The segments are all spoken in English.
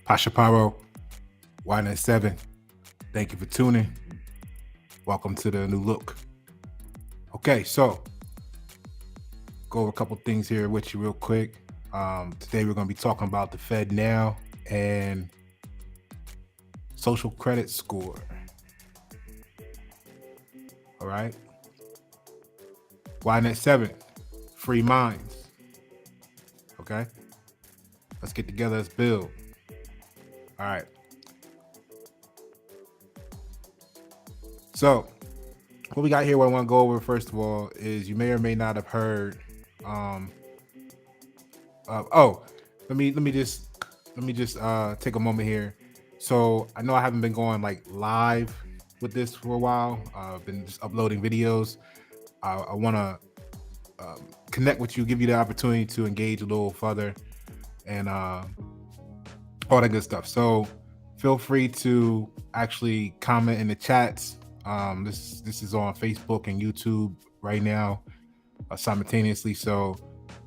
Pasha Paroh Y NET 7. Thank you for tuning. Welcome to the new look. Okay, so go over a couple things here with you real quick. Today we're going to be talking about the Fednow and social credit score. All right. Y NET 7, free minds. Okay. Let's get together. Let's build. All right. So what we got here, what I want to go over first of all is you may or may not have heard. Let me just take a moment here. So I know I haven't been going like live with this for a while. I've been just uploading videos. I want to connect with you, give you the opportunity to engage a little further, and all that good stuff. So feel free to actually comment in the chats. This is on Facebook and YouTube right now simultaneously. So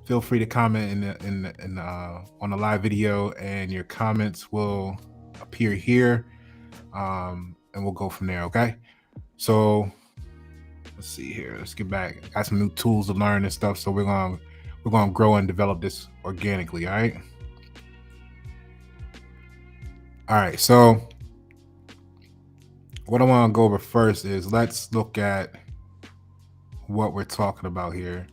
feel free to comment on the live video, and your comments will appear here, and we'll go from there. Okay. So let's see here. Let's get back. Got some new tools to learn and stuff. So we're gonna grow and develop this organically. All right. All right. So what I want to go over first is let's look at what we're talking about here,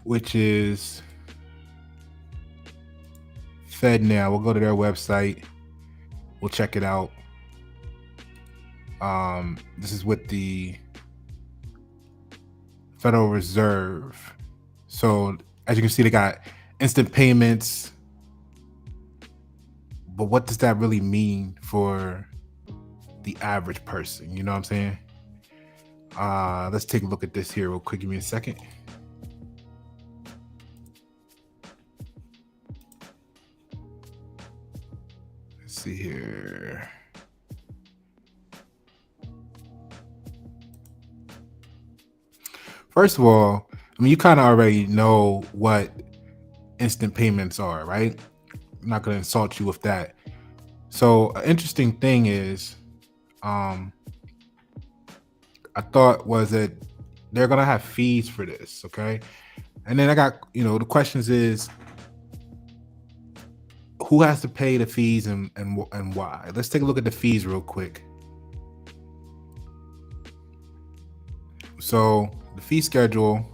which is Fednow. We'll go to their website. We'll check it out. This is with the Federal Reserve. So as you can see, they got instant payments. But what does that really mean for the average person? You know what I'm saying? Let's take a look at this here real quick. Give me a second. Let's see here. First of all, I mean, you kind of already know what instant payments are, right? I'm not going to insult you with that. So an interesting thing is, I thought was that they're going to have fees for this. Okay. And then I got, the questions is who has to pay the fees and why? Let's take a look at the fees real quick. So the fee schedule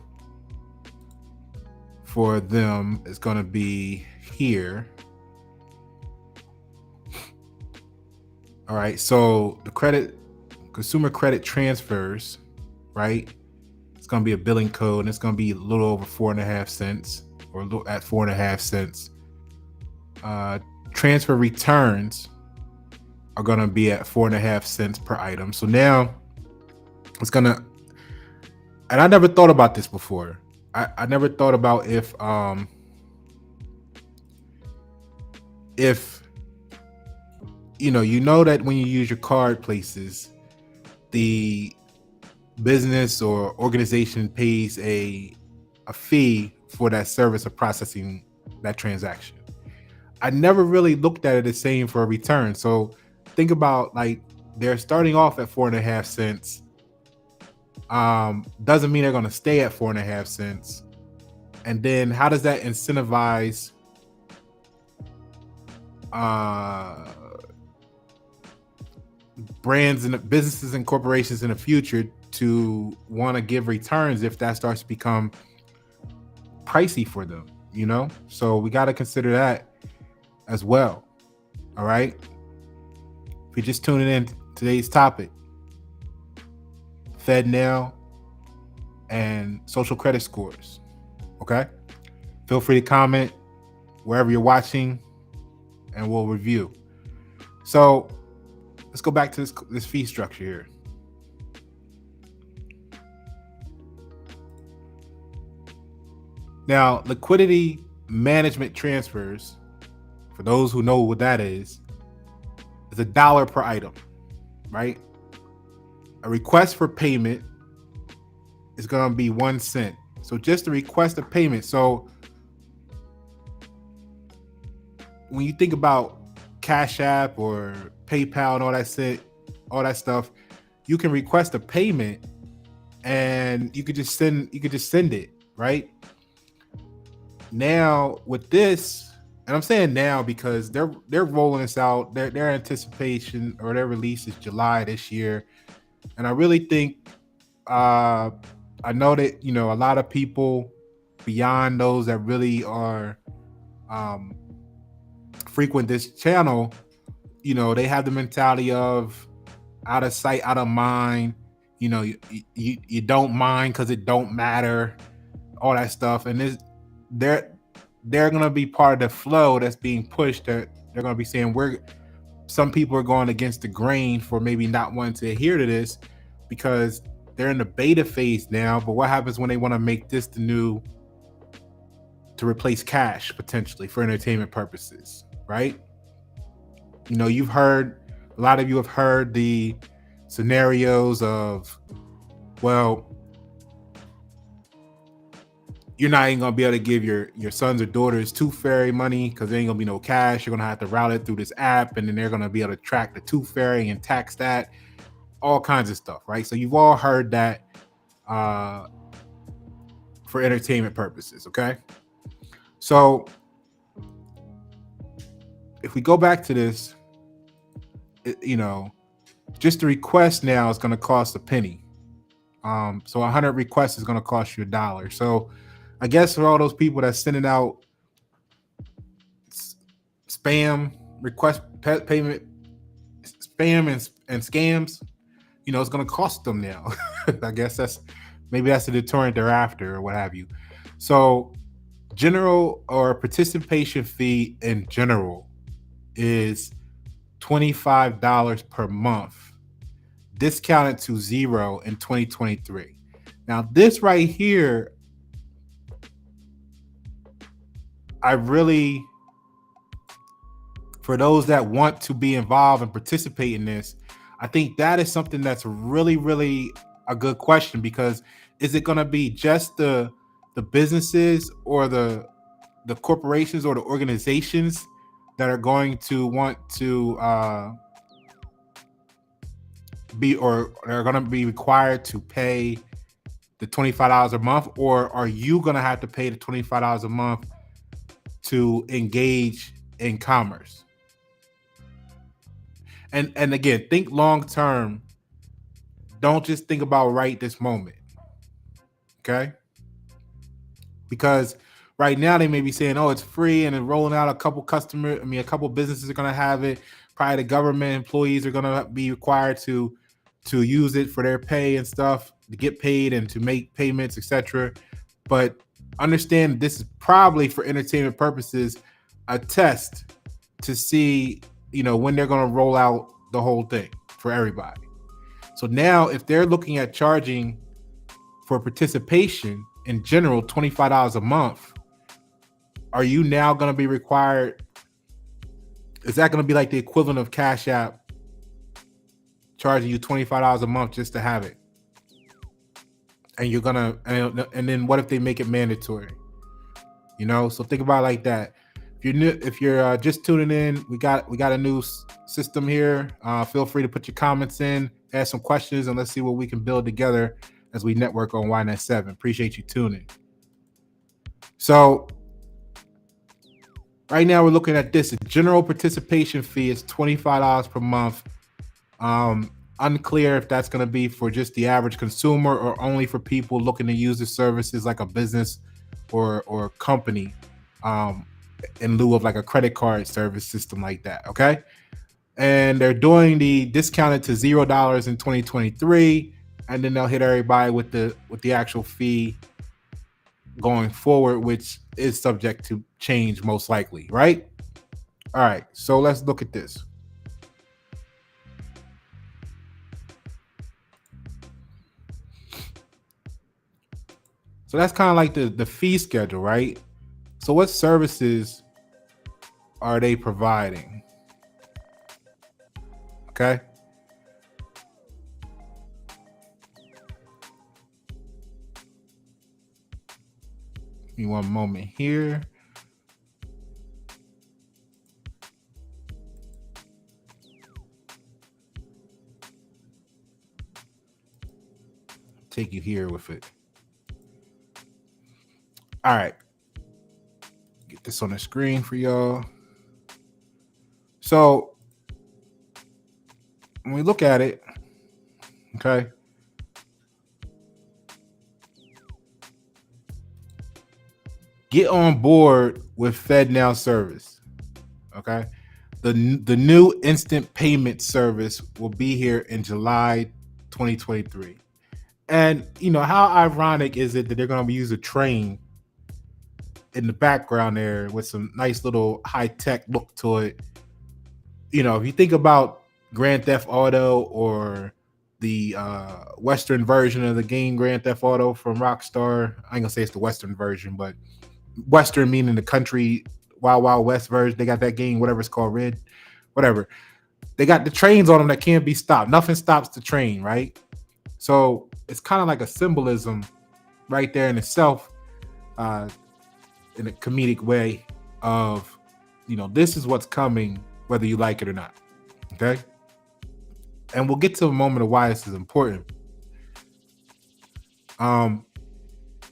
for them is going to be here. All right. So the consumer credit transfers, right? It's going to be a billing code, and it's going to be a little over 4.5 cents, or at 4.5 cents. Transfer returns are going to be at 4.5 cents per item. So now it's going to, and I never thought about this before. I never thought about if you know that when you use your card places, the business or organization pays a fee for that service of processing that transaction. I never really looked at it the same for a return. So think about, like, they're starting off at 4.5 cents. Doesn't mean they're going to stay at 4.5 cents. And then how does that incentivize brands and businesses and corporations in the future to want to give returns if that starts to become pricey for them, So we got to consider that as well. All right. If you're just tuning in, today's topic, Fednow and social credit scores. Okay. Feel free to comment wherever you're watching, and we'll review. So let's go back to this fee structure here. Now, liquidity management transfers, for those who know what that is $1 per item, right? A request for payment is going to be 1 cent. So just a request of payment. So, you know, you know that when you use your card places, the business or organization pays a fee for that service of processing that transaction. I never really thought about this before. I thought was that they're going to have fees for this. So it's going to be 1 cent. So just the request of payment. So when you think about Cash App or PayPal and all that stuff, you can request a payment and you could just send it, right? Now with this, and I'm saying now because they're rolling this out, their anticipation or their release is July this year. And I really think I know that, you know, a lot of people beyond those that really are frequent this channel, you know, they have the mentality of out of sight, out of mind. You know, you don't mind because it don't matter, all that stuff. And this, they're gonna be part of the flow that's being pushed. That they're gonna be saying some people are going against the grain for maybe not wanting to adhere to this because they're in the beta phase now. But what happens when they want to make this the new to replace cash potentially for entertainment purposes, right? You know, a lot of you have heard the scenarios of, well, you're not even gonna be able to give your sons or daughters Tooth Fairy money because there ain't gonna be no cash. You're gonna have to route it through this app, and then they're gonna be able to track the Tooth Fairy and tax that, all kinds of stuff, right? So you've all heard that for entertainment purposes, okay? So if we go back to this, you know, just the request now is going to cost a penny. So 100 requests is going to cost you $1. So I guess for all those people that's sending out spam request payment, spam and scams, you know, it's going to cost them now. I guess that's a deterrent they're after or what have you. So general or participation fee in general is $25 per month, discounted to $0 in 2023. Now, this right here, for those that want to be involved and participate in this, I think that is something that's really, really a good question, because is it going to be just the businesses or the corporations or the organizations that are going to want to are going to be required to pay the $25 a month, or are you going to have to pay the $25 a month to engage in commerce? And again, think long term. Don't just think about right this moment. Okay? Because right now they may be saying, oh, it's free, and then rolling out a couple businesses are going to have it. Probably the government employees are going to be required to use it for their pay and stuff, to get paid and to make payments, etc. But understand this is probably for entertainment purposes, a test to see, you know, when they're going to roll out the whole thing for everybody. So now if they're looking at charging for participation in general $25 a month, are you now going to be required? Is that going to be like the equivalent of Cash App charging you $25 a month just to have it? And you're gonna, and then what if they make it mandatory? You know, so think about it like that. If you're just tuning in, we got a new system here. Feel free to put your comments in, ask some questions, and let's see what we can build together as we network on YNET 7. Appreciate you tuning. So right now we're looking at this. The general participation fee is $25 per month. Unclear if that's going to be for just the average consumer or only for people looking to use the services like a business or company, in lieu of like a credit card service system like that. Okay. And they're doing the discounted to $0 in 2023. And then they'll hit everybody with the actual fee going forward, which is subject to change most likely. Right. All right. So let's look at this. So that's kind of like the fee schedule, right? So what services are they providing? Okay. Give me one moment here. take you here with it. All right. Get this on the screen for y'all. So when we look at it, okay, get on board with Fednow service. Okay, the new instant payment service will be here in July 2023. And you know, how ironic is it that they're going to use a train in the background there with some nice little high-tech look to it? You know, if you think about Grand Theft Auto or the Western version of the game Grand Theft Auto from Rockstar, I ain't gonna say it's the Western version, but Western meaning the country Wild Wild West version. They got that game, whatever it's called, Red, whatever. They got the trains on them that can't be stopped. Nothing stops the train, right? So it's kind of like a symbolism right there in itself, in a comedic way of, you know, this is what's coming, whether you like it or not. Okay. And we'll get to a moment of why this is important.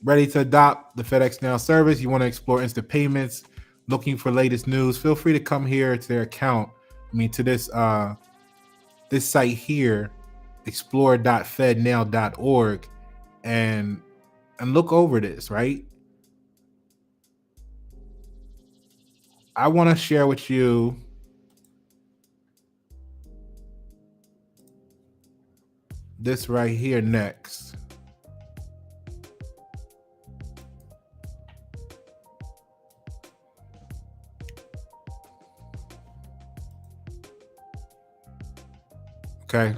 Ready to adopt the FedEx Now service? You want to explore instant payments, looking for latest news? Feel free to come here to their account. To this this site here, explore.fednow.org, and look over this, right? I want to share with you this right here next. Okay,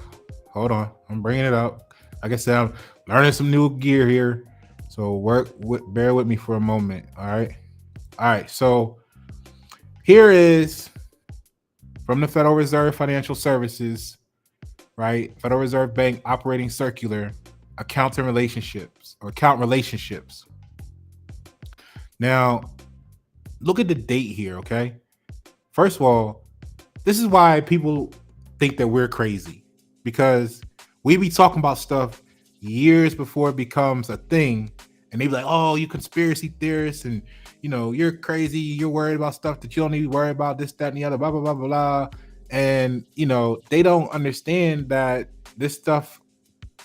hold on. I'm bringing it up. Like I said, I'm learning some new gear here, so bear with me for a moment. All right. So here is from the Federal Reserve Financial Services, right? Federal Reserve Bank Operating Circular, account relationships. Now, look at the date here, okay? First of all, this is why people think that we're crazy, because we be talking about stuff years before it becomes a thing, and they be like, oh, you conspiracy theorists, and you know, you're crazy, you're worried about stuff that you don't need to worry about, this, that, and the other, blah, blah, blah, blah, blah. And you know, they don't understand that this stuff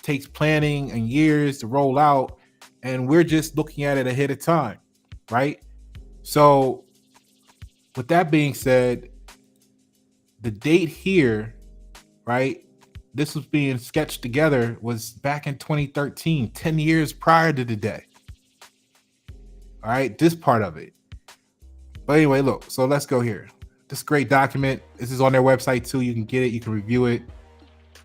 takes planning and years to roll out, and we're just looking at it ahead of time, right? So with that being said, the date here, right, this was being sketched together, was back in 2013, 10 years prior to the day. All right, this part of it. But anyway, look, so let's go here. This great document. This is on their website too. You can get it, you can review it.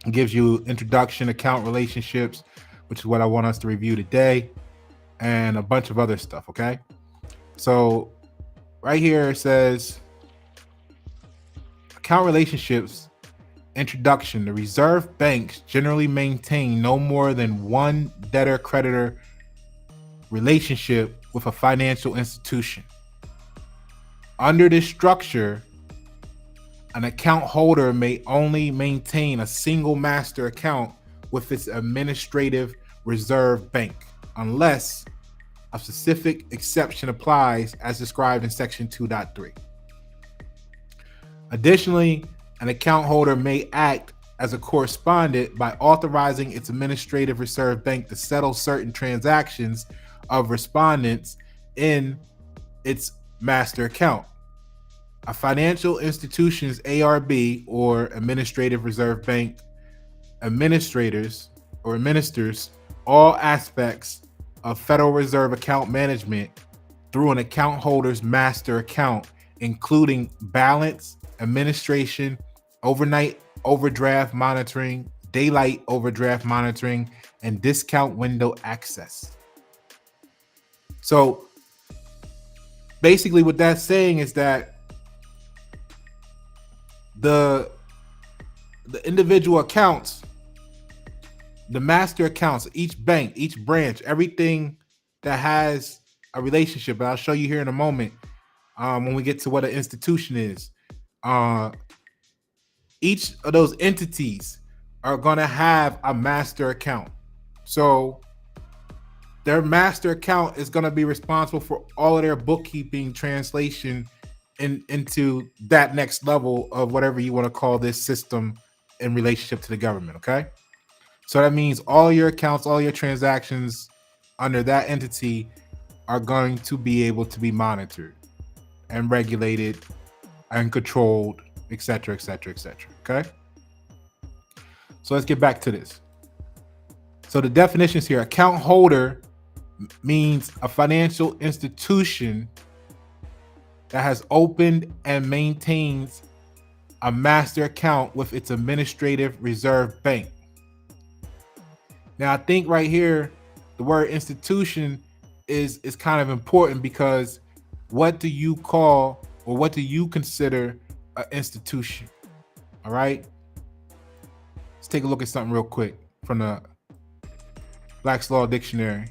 It gives you introduction, account relationships, which is what I want us to review today, and a bunch of other stuff, okay? So right here it says account relationships. Introduction. The reserve banks generally maintain no more than one debtor-creditor relationship with a financial institution. Under this structure, an account holder may only maintain a single master account with its administrative reserve bank, unless a specific exception applies as described in Section 2.3. Additionally, an account holder may act as a correspondent by authorizing its administrative reserve bank to settle certain transactions of respondents in its master account. A financial institution's ARB or administrative reserve bank administers all aspects of Federal Reserve account management through an account holder's master account, including balance, administration, overnight overdraft monitoring, daylight overdraft monitoring, and discount window access. So basically what that's saying is that the individual accounts, the master accounts, each bank, each branch, everything that has a relationship, and I'll show you here in a moment when we get to what an institution is. Each of those entities are going to have a master account. So their master account is going to be responsible for all of their bookkeeping, translation into that next level of whatever you want to call this system in relationship to the government. Okay. So that means all your accounts, all your transactions under that entity are going to be able to be monitored and regulated and controlled, etc., etc., etc. Okay. So let's get back to this. So the definitions here: account holder means a financial institution that has opened and maintains a master account with its administrative reserve bank. Now, I think right here, the word institution is kind of important, because what do you call, or what do you consider an institution? All right. Let's take a look at something real quick from the Black's Law Dictionary.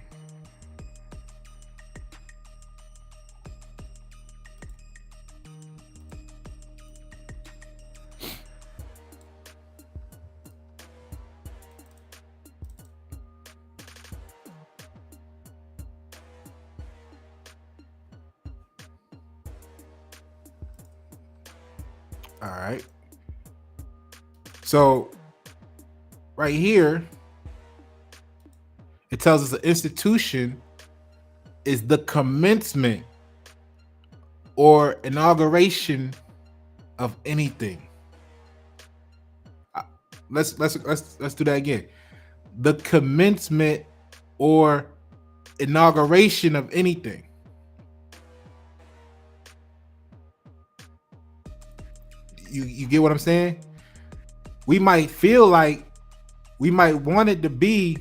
All right. So right here, it tells us an institution is the commencement or inauguration of anything. Let's do that again. The commencement or inauguration of anything. You get what I'm saying? We might feel like we might want it to be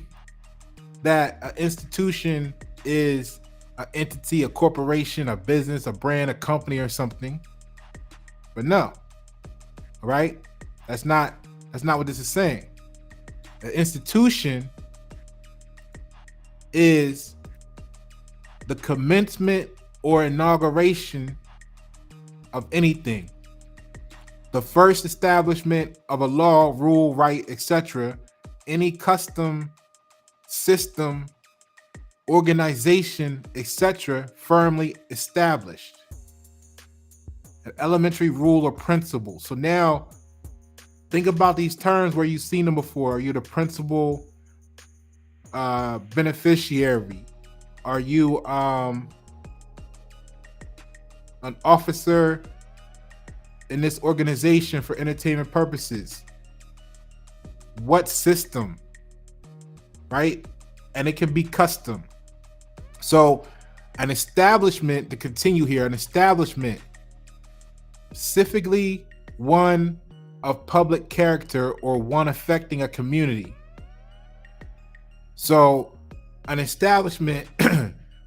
that an institution is an entity, a corporation, a business, a brand, a company, or something. But no. All right? That's not what this is saying. An institution is the commencement or inauguration of anything. The first establishment of a law, rule, right, etc., any custom, system, organization, etc., firmly established. An elementary rule or principle. So now, think about these terms where you've seen them before. Are you the principal beneficiary? Are you an officer in this organization for entertainment purposes? What system, right? And it can be custom. So an establishment, to continue here, an establishment, specifically one of public character or one affecting a community. So an establishment,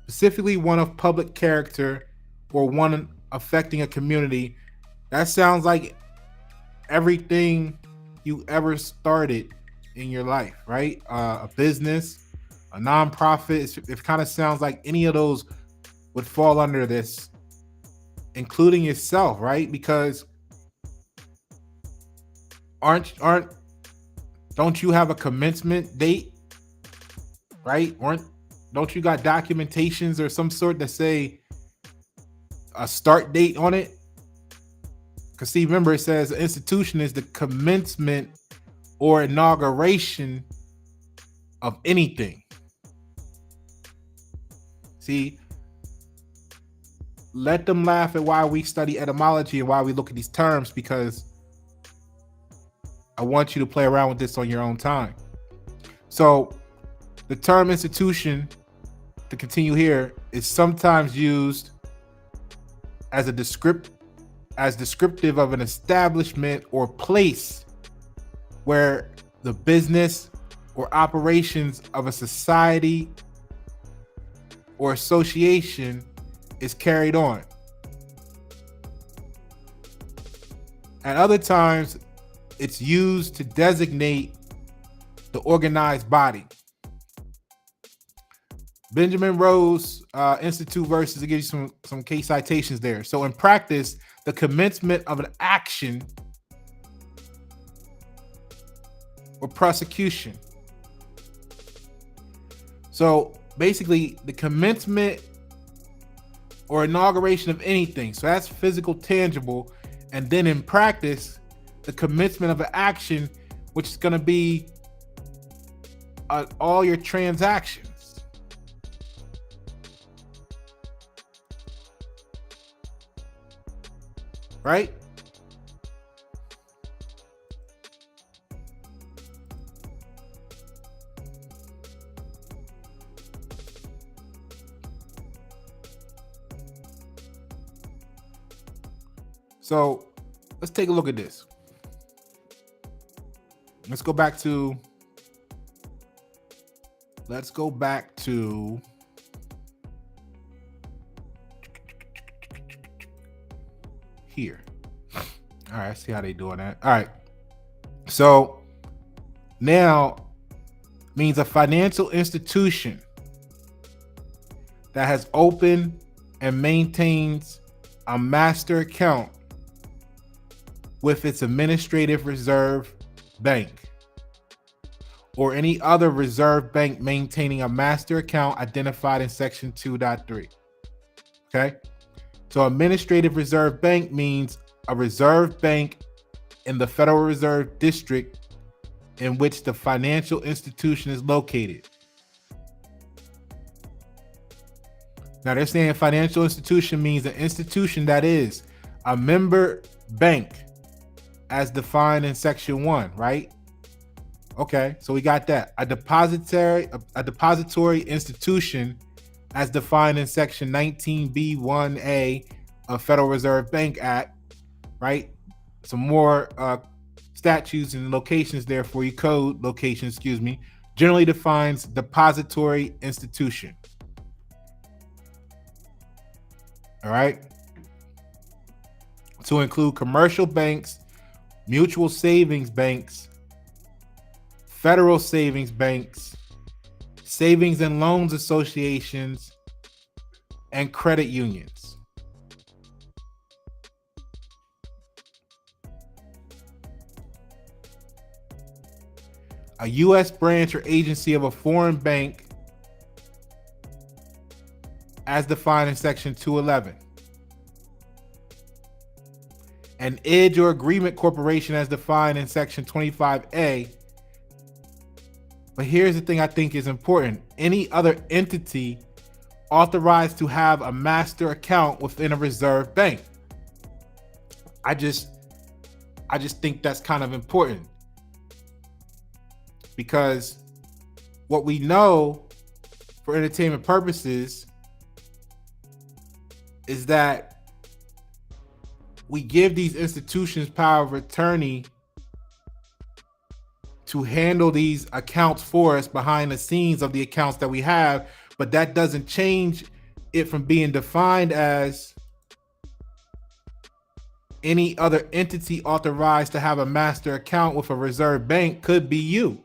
specifically one of public character or one affecting a community, that sounds like everything you ever started in your life, right? A business, a nonprofit. It kind of sounds like any of those would fall under this, including yourself, right? Because don't you have a commencement date, right? Don't you got documentations or some sort that say a start date on it? Because see, remember, it says an institution is the commencement or inauguration of anything. See, let them laugh at why we study etymology and why we look at these terms, because I want you to play around with this on your own time. So the term institution, to continue here, is sometimes used as a descriptive of an establishment or place where the business or operations of a society or association is carried on. At other times, it's used to designate the organized body. Benjamin Rose Institute verses, to give you some case citations there. So in practice, the commencement of an action or prosecution. So basically the commencement or inauguration of anything. So that's physical, tangible. And then in practice, the commencement of an action, which is going to be all your transactions. Right? So let's take a look at this. Let's go back to here. All right, see how they doing that. All right. So now means a financial institution that has opened and maintains a master account with its administrative reserve bank or any other reserve bank maintaining a master account identified in section 2.3. Okay. So administrative reserve bank means a reserve bank in the Federal Reserve District in which the financial institution is located. Now they're saying financial institution means an institution that is a member bank as defined in section 1, right? Okay, so we got that. A depository institution as defined in section 19B1A of Federal Reserve Bank Act, right? Some more statutes and locations there for you, code locations, generally defines depository institution. All right. To include commercial banks, mutual savings banks, federal savings banks, savings and loans associations, and credit unions. A U.S. branch or agency of a foreign bank as defined in section 211. An edge or agreement corporation as defined in section 25A. But here's the thing I think is important. Any other entity authorized to have a master account within a reserve bank. I just think that's kind of important. Because what we know for entertainment purposes is that we give these institutions power of attorney to handle these accounts for us behind the scenes of the accounts that we have, but that doesn't change it from being defined as any other entity authorized to have a master account with a reserve bank could be you.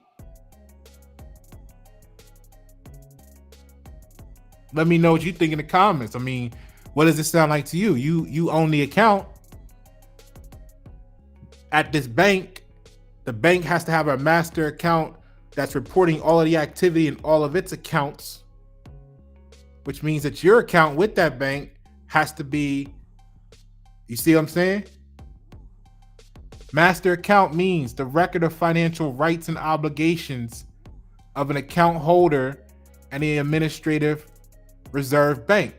Let me know what you think in the comments. I mean, what does it sound like to you? You own the account at this bank. The bank has to have a master account that's reporting all of the activity in all of its accounts, which means that your account with that bank has to be, you see what I'm saying? Master account means the record of financial rights and obligations of an account holder and the administrative reserve bank.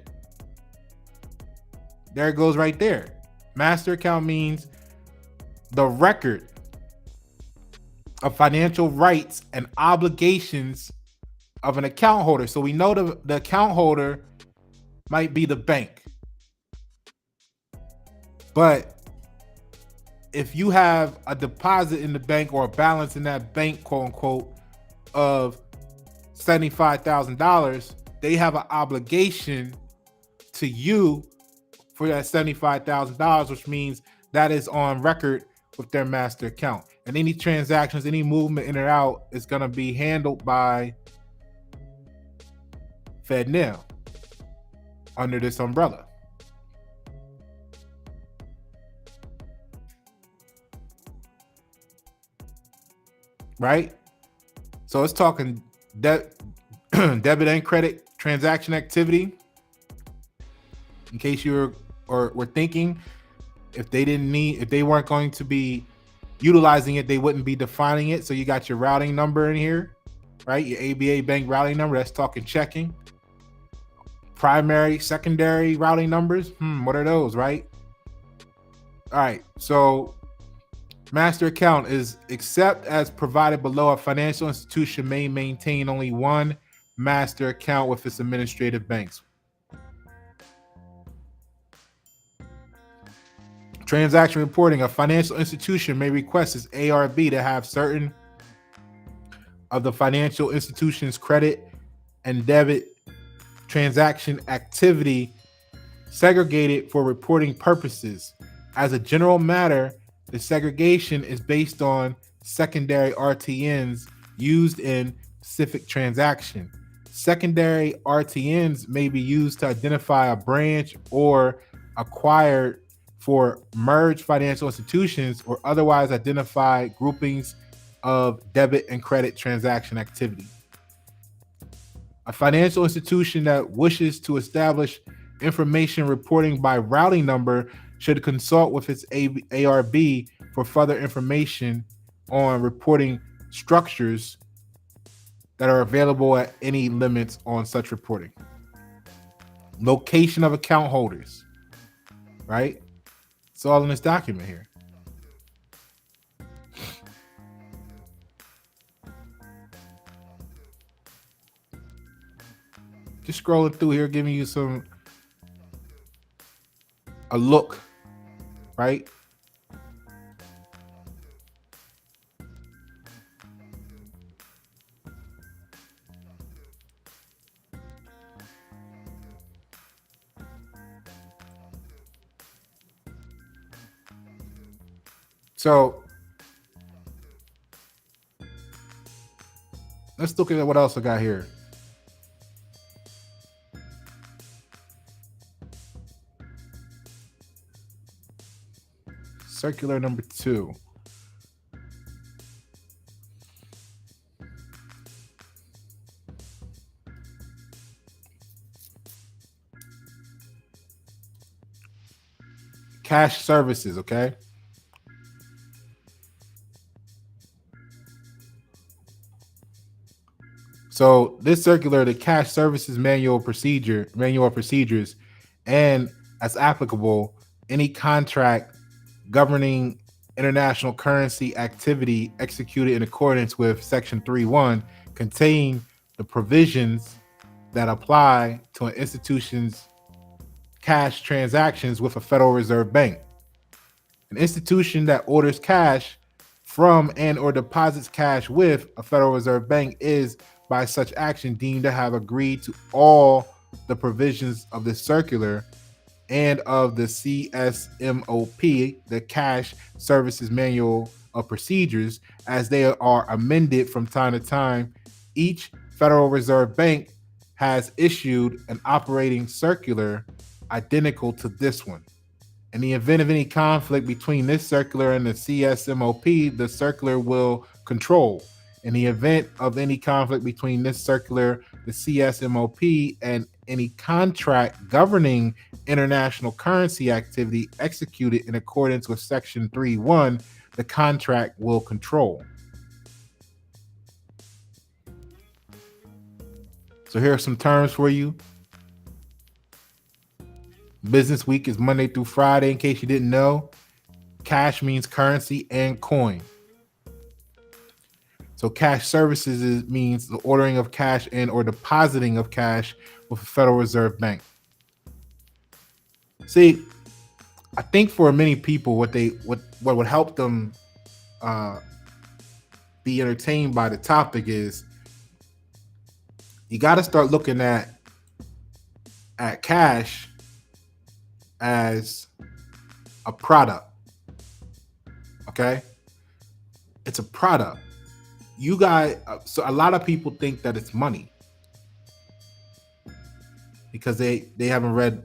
There it goes right there. Master account means the record of financial rights and obligations of an account holder. So we know the account holder might be the bank. But if you have a deposit in the bank or a balance in that bank, quote unquote, of $75,000, they have an obligation to you for that $75,000, which means that is on record with their master account. And any transactions, any movement in or out is going to be handled by Fednow under this umbrella. Right? So it's talking debit and credit transaction activity. In case you were thinking, if they weren't going to be utilizing it, they wouldn't be defining it. So you got your routing number in here, right? Your ABA bank routing number. That's talking checking. Primary, secondary routing numbers. What are those, right? All right. So master account is, except as provided below, a financial institution may maintain only one master account with its administrative banks. Transaction reporting. A financial institution may request its ARB to have certain of the financial institution's credit and debit transaction activity segregated for reporting purposes. As a general matter, the segregation is based on secondary RTNs used in specific transaction. Secondary RTNs may be used to identify a branch or acquired for merged financial institutions or otherwise identify groupings of debit and credit transaction activity. A financial institution that wishes to establish information reporting by routing number should consult with its ARB for further information on reporting structures that are available at any limits on such reporting. Location of account holders, right? It's all in this document here. Just scrolling through here, giving you a look, right? So let's look at what else I got here. Circular number 2. Cash services, okay? So this circular, the cash services manual of procedures, and as applicable, any contract governing international currency activity executed in accordance with Section 3.1 contain the provisions that apply to an institution's cash transactions with a Federal Reserve Bank. An institution that orders cash from and or deposits cash with a Federal Reserve Bank is, by such action, deemed to have agreed to all the provisions of this circular and of the CSMOP, the Cash Services Manual of Procedures, as they are amended from time to time. Each Federal Reserve Bank has issued an operating circular identical to this one. In the event of any conflict between this circular and the CSMOP, the circular will control. In the event of any conflict between this circular, the CSMOP, and any contract governing international currency activity executed in accordance with Section 3.1, the contract will control. So here are some terms for you. Business week is Monday through Friday, in case you didn't know. Cash means currency and coin. So cash services means the ordering of cash and or depositing of cash with a Federal Reserve Bank. See, I think for many people, what would help them be entertained by the topic is you got to start looking at cash as a product. Okay, it's a product. You guys, so a lot of people think that it's money because they haven't read,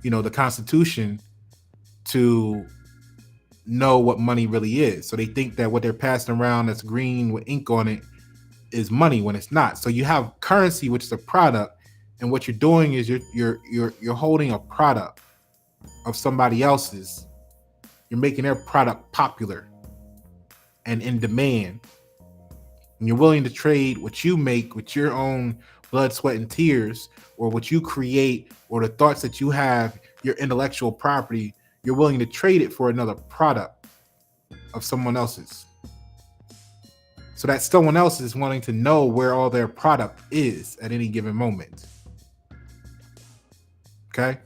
the Constitution to know what money really is. So they think that what they're passing around that's green with ink on it is money when it's not. So you have currency, which is a product, and what you're doing is you're holding a product of somebody else's. You're making their product popular and in demand, and you're willing to trade what you make with your own blood, sweat, and tears, or what you create, or the thoughts that you have, your intellectual property. You're willing to trade it for another product of someone else's. So that someone else is wanting to know where all their product is at any given moment. Okay?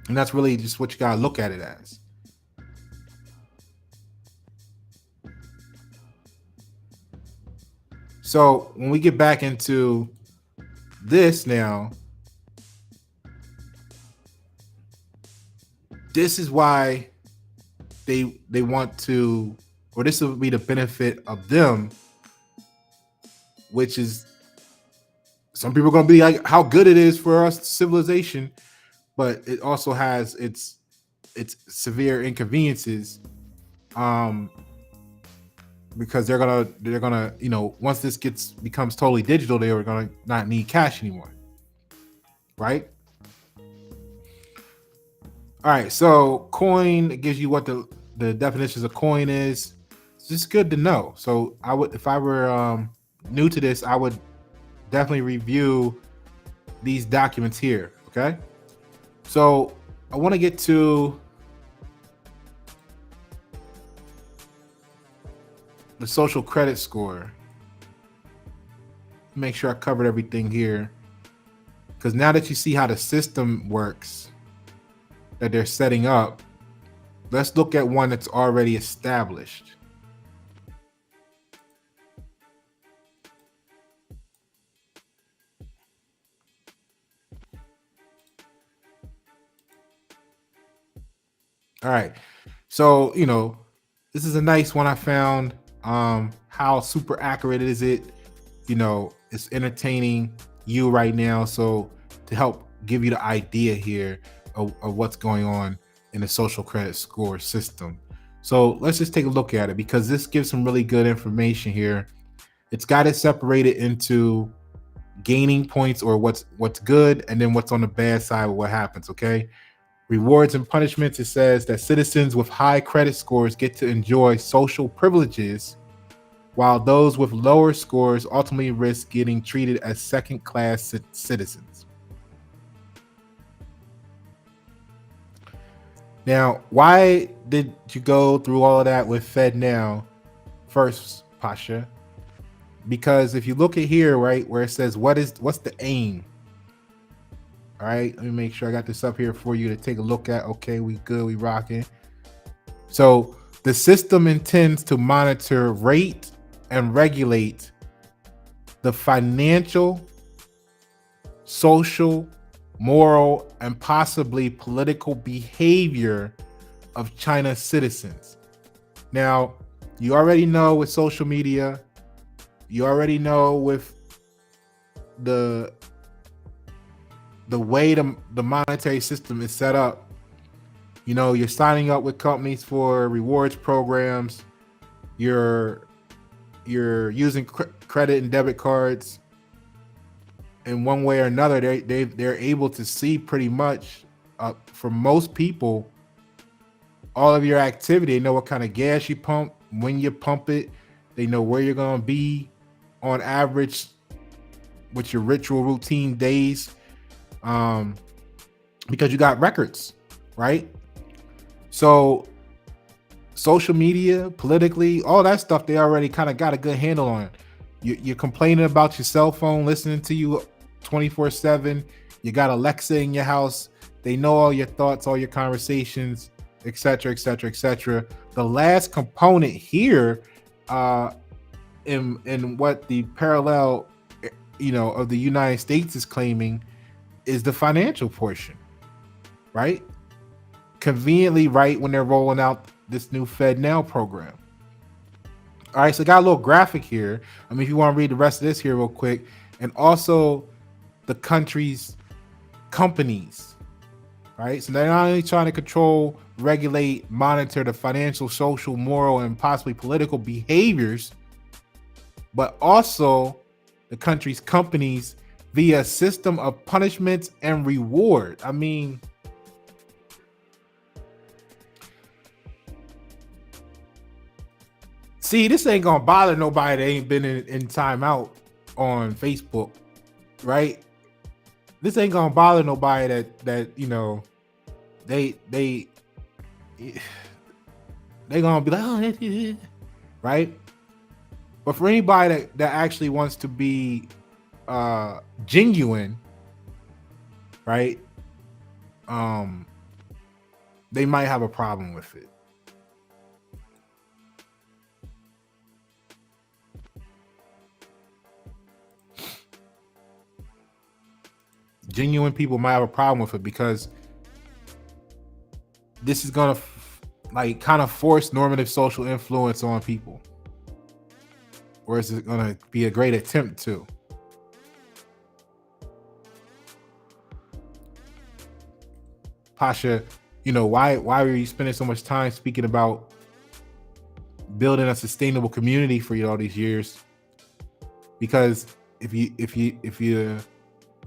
And that's really just what you gotta look at it as. So when we get back into this now, this is why they want to, or this will be the benefit of them, which is some people are going to be like how good it is for us civilization, but it also has its severe inconveniences, because they're gonna once this becomes totally digital, they are gonna not need cash anymore, right? All right, so coin gives you what the definitions of coin is. It's just good to know. So I would, if I were new to this, I would definitely review these documents here. Okay, so I want to get to the social credit score. Make sure I covered everything here, because now that you see how the system works that they're setting up, let's look at one that's already established. All right, so this is a nice one I found. How super accurate is it? It's entertaining you right now, so to help give you the idea here of what's going on in the social credit score system. So let's just take a look at it, because this gives some really good information here. It's got it separated into gaining points, or what's good, and then what's on the bad side of what happens. Okay, rewards and punishments. It says that citizens with high credit scores get to enjoy social privileges, while those with lower scores ultimately risk getting treated as second-class citizens. Now, why did you go through all of that with Fednow first, Pasha? Because if you look at here, right, where it says what's the aim? All right, let me make sure I got this up here for you to take a look at. Okay, we good, we rocking. So the system intends to monitor, rate, and regulate the financial, social, moral, and possibly political behavior of China's citizens. Now, you already know with social media, you already know with the way the monetary system is set up. You're signing up with companies for rewards programs. You're using credit and debit cards. In one way or another, they're able to see pretty much, for most people, all of your activity. They know what kind of gas you pump, when you pump it. They know where you're going to be on average with your ritual routine days, because you got records, right? So social media, politically, all that stuff, they already kind of got a good handle on. You're complaining about your cell phone listening to you 24/7. You got Alexa in your house. They know all your thoughts, all your conversations, etc., etc., etc. The last component here, in what the parallel, of the United States is claiming, is the financial portion, right? Conveniently, right when they're rolling out this new Fednow program. All right, so I got a little graphic here. I mean, if you want to read the rest of this here real quick, and also the country's companies, right? So they're not only trying to control, regulate, monitor the financial, social, moral, and possibly political behaviors but also the country's companies via a system of punishments and reward. I mean, see, this ain't gonna bother nobody that ain't been in timeout on Facebook, right? This ain't gonna bother nobody that you know they gonna be like, oh, right? But for anybody that actually wants to be genuine, right? They might have a problem with it. Genuine people might have a problem with it because this is gonna like kind of force normative social influence on people, or is it gonna be a great attempt to? Pasha, you know, why were you spending so much time speaking about building a sustainable community for you all these years? Because if you're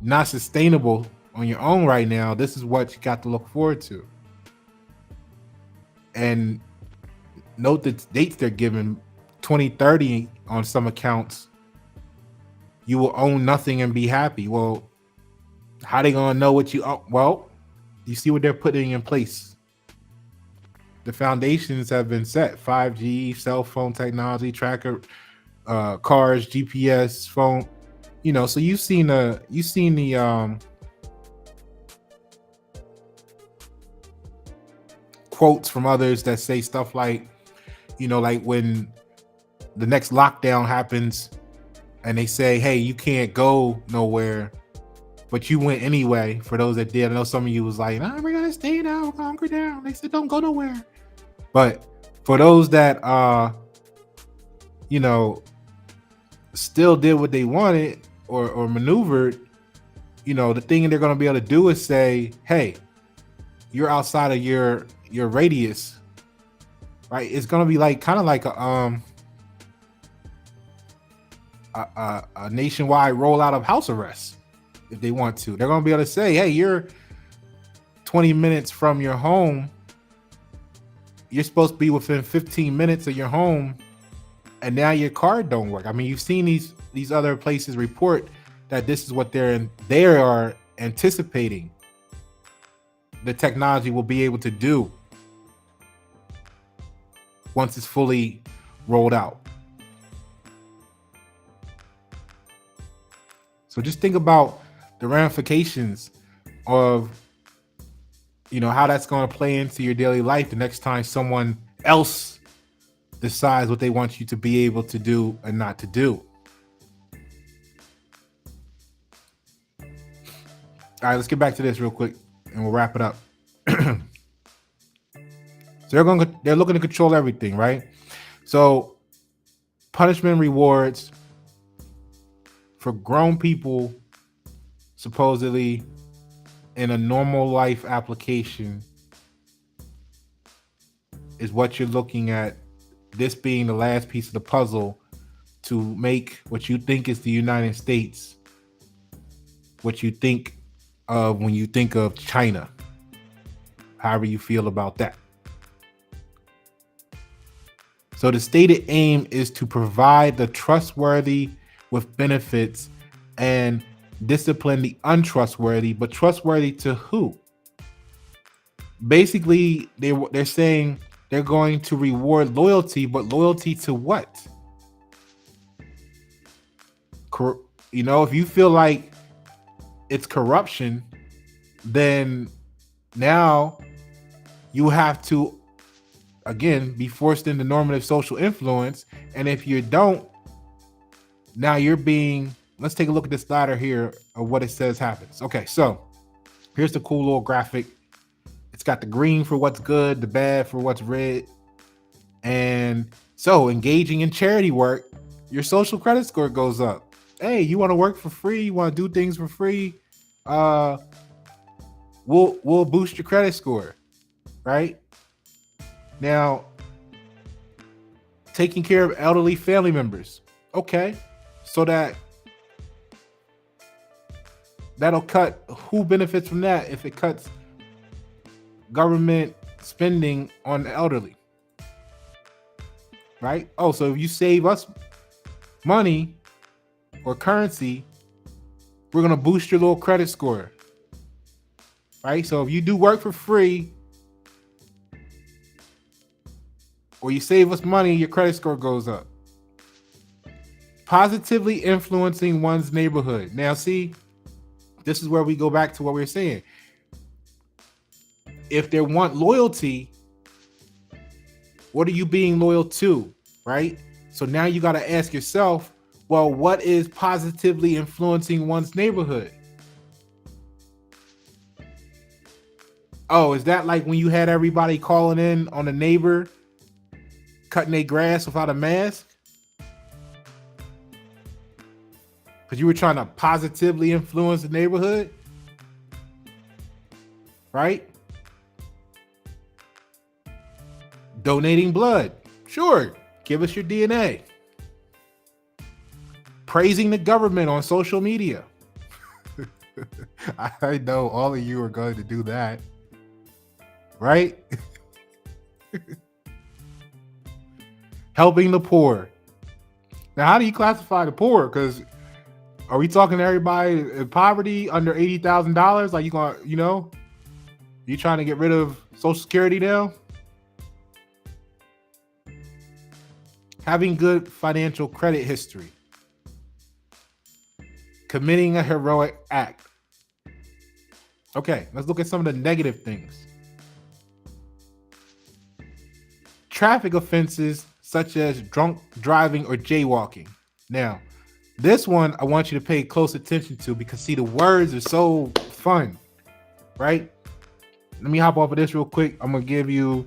not sustainable on your own right now, this is what you got to look forward to. And note the dates they're given: 2030 on some accounts. You will own nothing and be happy. Well, how they gonna know what you own? Well, you see what they're putting in place. The foundations have been set: 5G, cell phone technology, tracker, cars, GPS, phone. You know, so you've seen the quotes from others that say stuff like, you know, like when the next lockdown happens and they say, hey, you can't go nowhere, but you went anyway. For those that did, I know some of you was like, nah, we're gonna stay down, hunker down. They said don't go nowhere. But for those that you know, still did what they wanted or maneuvered, you know, the thing they're gonna be able to do is say, hey, you're outside of your radius, right? It's gonna be like kind of like a nationwide rollout of house arrest if they want to. They're gonna be able to say, hey, you're 20 minutes from your home. You're supposed to be within 15 minutes of your home, and now your card don't work. I mean, you've seen these other places report that this is what they are anticipating the technology will be able to do once it's fully rolled out. So just think about the ramifications of, you know, how that's going to play into your daily life the next time someone else decides what they want you to be able to do and not to do. All right, let's get back to this real quick and we'll wrap it up. So they're looking to control everything, right? So punishment and rewards for grown people, supposedly in a normal life application, is what you're looking at. This being the last piece of the puzzle to make what you think is the United States what you think of when you think of China, however you feel about that. So the stated aim is to provide the trustworthy with benefits and discipline the untrustworthy, but trustworthy to who? Basically, they're saying they're going to reward loyalty, but loyalty to what? You know, if you feel like it's corruption, then now you have to, again, be forced into normative social influence. And if you don't, now you're being, let's take a look at this ladder here of what it says happens. Okay, so here's the cool little graphic. It's got the green for what's good, the bad for what's red. And so engaging in charity work, your social credit score goes up. Hey, you want to work for free? You want to do things for free? We'll boost your credit score, right? Now, taking care of elderly family members. Okay, so that'll cut. Who benefits from that if it cuts government spending on the elderly? Right? Oh, so if you save us money or currency, we're gonna boost your little credit score. Right? So if you do work for free or you save us money, your credit score goes up. Positively influencing one's neighborhood. Now, see, this is where we go back to what we were saying. If they want loyalty, what are you being loyal to, right? So now you got to ask yourself, well, what is positively influencing one's neighborhood? Oh, is that like when you had everybody calling in on a neighbor cutting their grass without a mask? Because you were trying to positively influence the neighborhood, right? Donating blood. Sure, give us your DNA. Praising the government on social media. I know all of you are going to do that, right? Helping the poor. Now, how do you classify the poor? Because are we talking to everybody in poverty under $80,000? Like you trying to get rid of Social Security now? Having good financial credit history. Committing a heroic act. Okay, let's look at some of the negative things. Traffic offenses such as drunk driving or jaywalking. Now, this one I want you to pay close attention to because see, the words are so fun, right? Let me hop off of this real quick. I'm gonna give you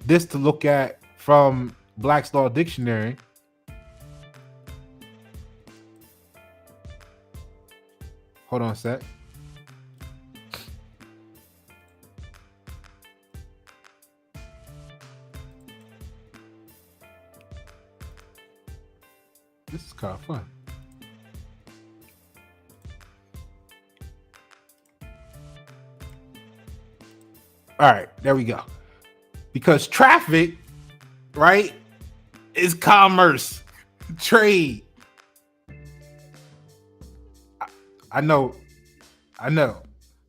this to look at from Black's Law Dictionary. Hold on a sec. This is kind of fun. All right, there we go. Because traffic, right, is commerce, trade. I know.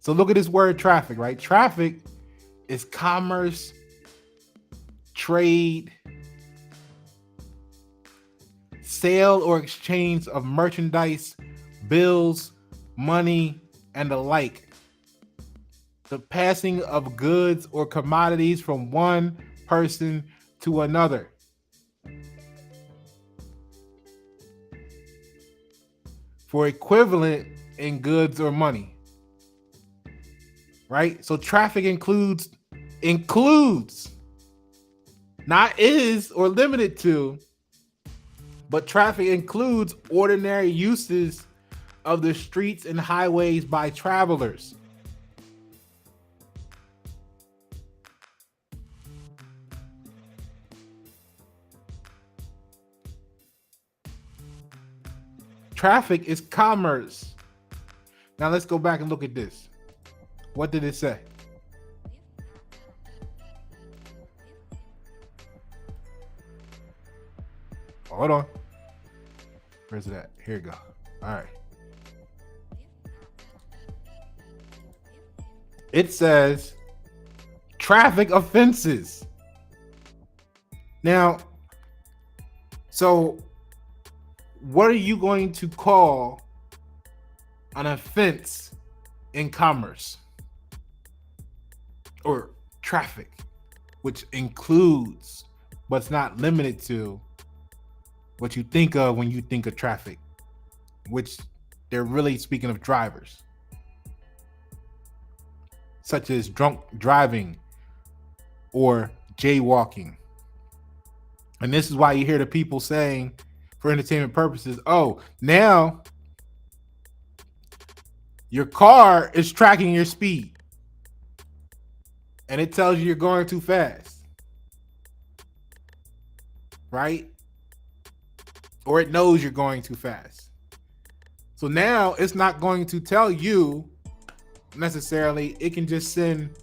So look at this word traffic, right? Traffic is commerce, trade, sale or exchange of merchandise, bills, money, and the like. The passing of goods or commodities from one person to another. For equivalent in goods or money. Right? So traffic includes, not is or limited to, but traffic includes ordinary uses of the streets and highways by travelers. Traffic is commerce. Now let's go back and look at this. What did it say? Hold on. Where's it at? Here you go. All right. It says traffic offenses. Now, so what are you going to call an offense in commerce or traffic, which includes but's not limited to what you think of when you think of traffic, which they're really speaking of drivers, such as drunk driving or jaywalking. And this is why you hear the people saying, for entertainment purposes, oh, now your car is tracking your speed and it tells you you're going too fast, right? or it knows you're going too fast. So now it's not going to tell you necessarily. It can just send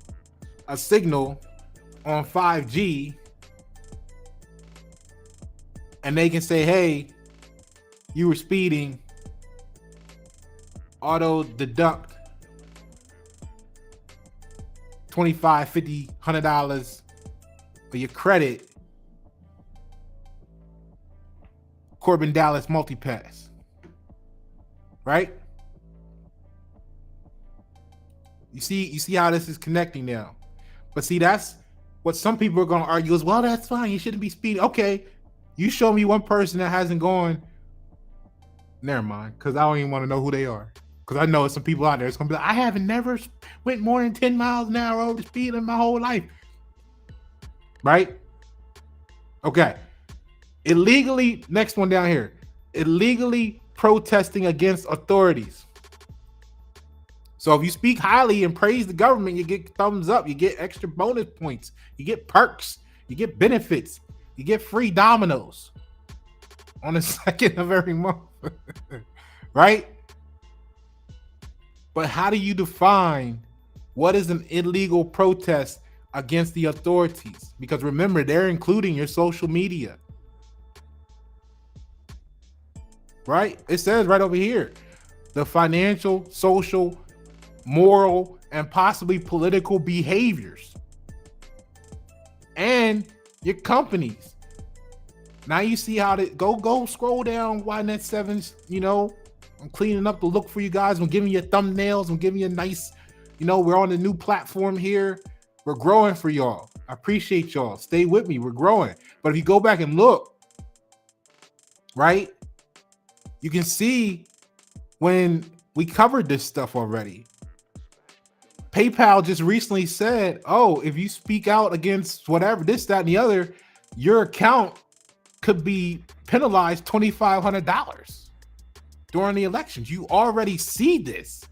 a signal on 5G and they can say, hey, you were speeding, auto deduct $25, $50, $100 of your credit, Corbin Dallas multipass, right? You see how this is connecting now. But see, that's what some people are going to argue is, well, that's fine. You shouldn't be speeding. Okay, you show me one person that hasn't gone. Never mind, because I don't even want to know who they are. Because I know some people out there, it's going to be like, I haven't never went more than 10 miles an hour over the speed in my whole life. Right? Okay. Illegally, next one down here. Illegally protesting against authorities. So if you speak highly and praise the government, you get thumbs up, you get extra bonus points, you get perks, you get benefits, you get free Dominoes on the 2nd of every month. Right? But how do you define what is an illegal protest against the authorities? Because remember, they're including your social media. Right? It says right over here, the financial, social, moral, and possibly political behaviors. And your companies. Now you see how to go scroll down YNET 7's, I'm cleaning up the look for you guys. I'm giving you thumbnails. I'm giving you a nice, we're on a new platform here. We're growing for y'all. I appreciate y'all. Stay with me. We're growing. But if you go back and look, right, you can see when we covered this stuff already. PayPal just recently said, oh, if you speak out against whatever, this, that, and the other, your account could be penalized $2,500 during the elections. You already see this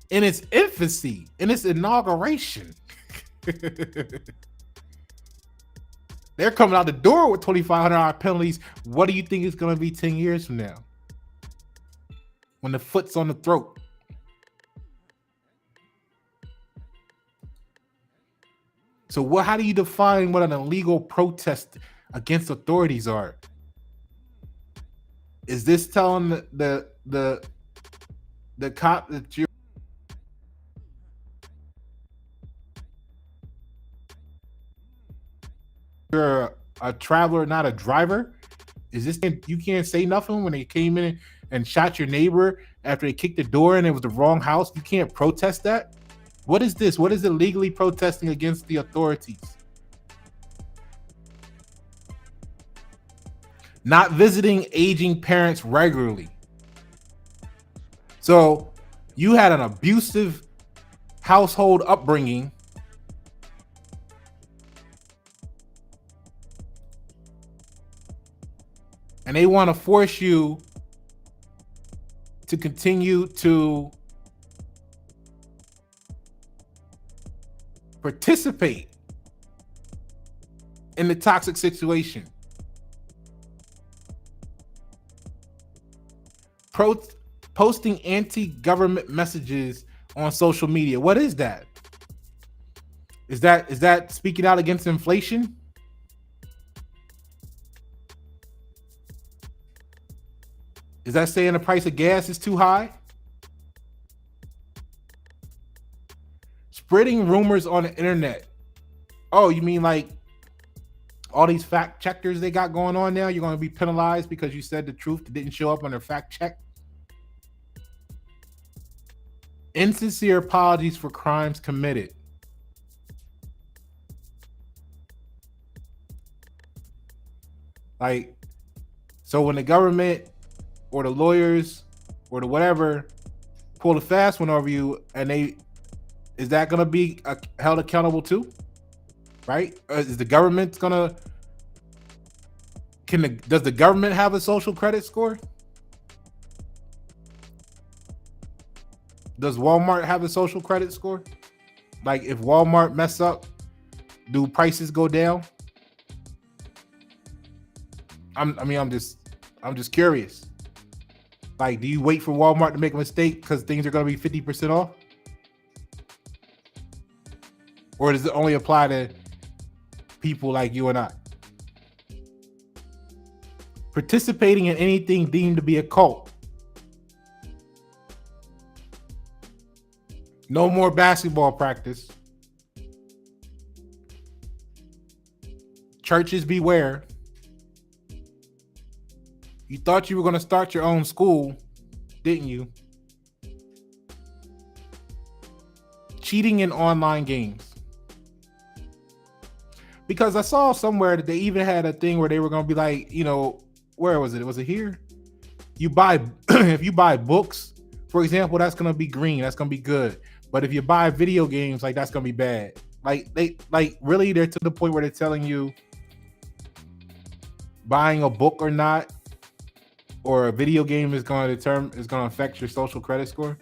in its infancy, in its inauguration. They're coming out the door with $2,500 penalties. What do you think it's going to be 10 years from now when the foot's on the throat? So how do you define what an illegal protest against authorities are? Is this telling the cop that you're a traveler, not a driver? Is this, you can't say nothing when they came in and shot your neighbor after they kicked the door and it was the wrong house? You can't protest that? What is this? What is illegally protesting against the authorities? Not visiting aging parents regularly. So you had an abusive household upbringing. And they want to force you to continue to participate in the toxic situation. Posting anti-government messages on social media. What is that? Is that speaking out against inflation? Is that saying the price of gas is too high? Spreading rumors on the internet. Oh, you mean like all these fact checkers they got going on now? You're going to be penalized because you said the truth that didn't show up on their fact check? Insincere apologies for crimes committed. Like, so when the government or the lawyers or the whatever pull a fast one over you, and is that going to be held accountable too? Right? Is the government going to, does the government have a social credit score? Does Walmart have a social credit score? Like if Walmart mess up, do prices go down? I'm just curious. Like, do you wait for Walmart to make a mistake because things are going to be 50% off? Or does it only apply to people like you and I? Participating in anything deemed to be a cult. No more basketball practice. Churches beware. You thought you were going to start your own school, didn't you? Cheating in online games. Because I saw somewhere that they even had a thing where they were going to be like, you know, where was it? Was it here? You buy, if you buy books, for example, that's going to be green. That's going to be good. But if you buy video games, like, that's going to be bad. Really, they're to the point where they're telling you buying a book or not, or a video game is going to affect your social credit score.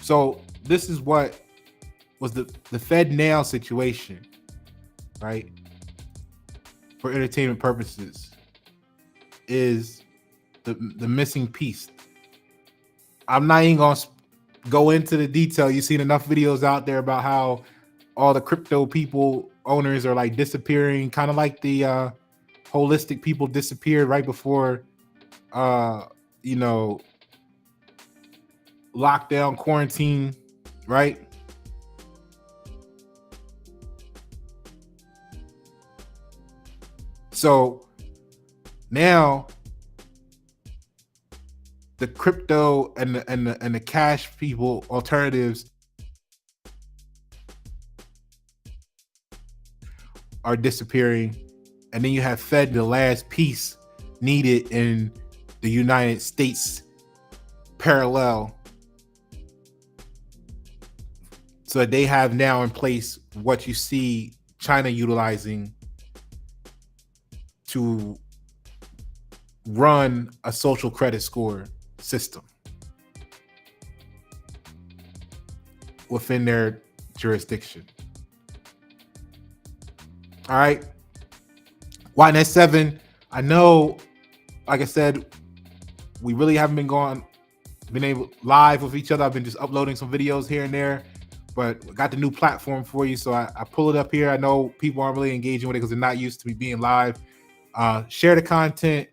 So this is what was the Fednow situation, right? For entertainment purposes, is the missing piece. I'm not even gonna go into the detail. You've seen enough videos out there about how all the crypto people owners are like disappearing, kind of like the holistic people disappeared right before lockdown, quarantine, right? So now the crypto and the cash people alternatives are disappearing, and then you have Fed, the last piece needed in the United States parallel, so that they have now in place what you see China utilizing to run a social credit score system within their jurisdiction. All right. YNET 7. I know, like I said, we really haven't been able live with each other. I've been just uploading some videos here and there, but I got the new platform for you. So I pull it up here. I know people aren't really engaging with it because they're not used to me being live. Share the content.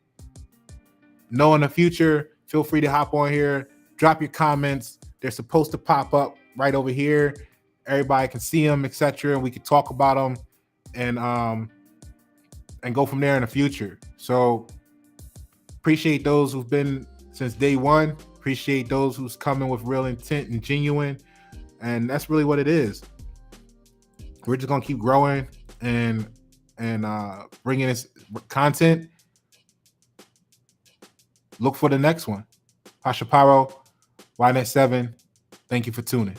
Know in the future, feel free to hop on here, drop your comments. They're supposed to pop up right over here. Everybody can see them, etc. And we can talk about them and go from there in the future. So appreciate those who've been since day one. Appreciate those who's coming with real intent and genuine. And that's really what it is. We're just gonna keep growing and bringing this content. Look for the next one. Pasha Paroh Y NET 7. Thank you for tuning.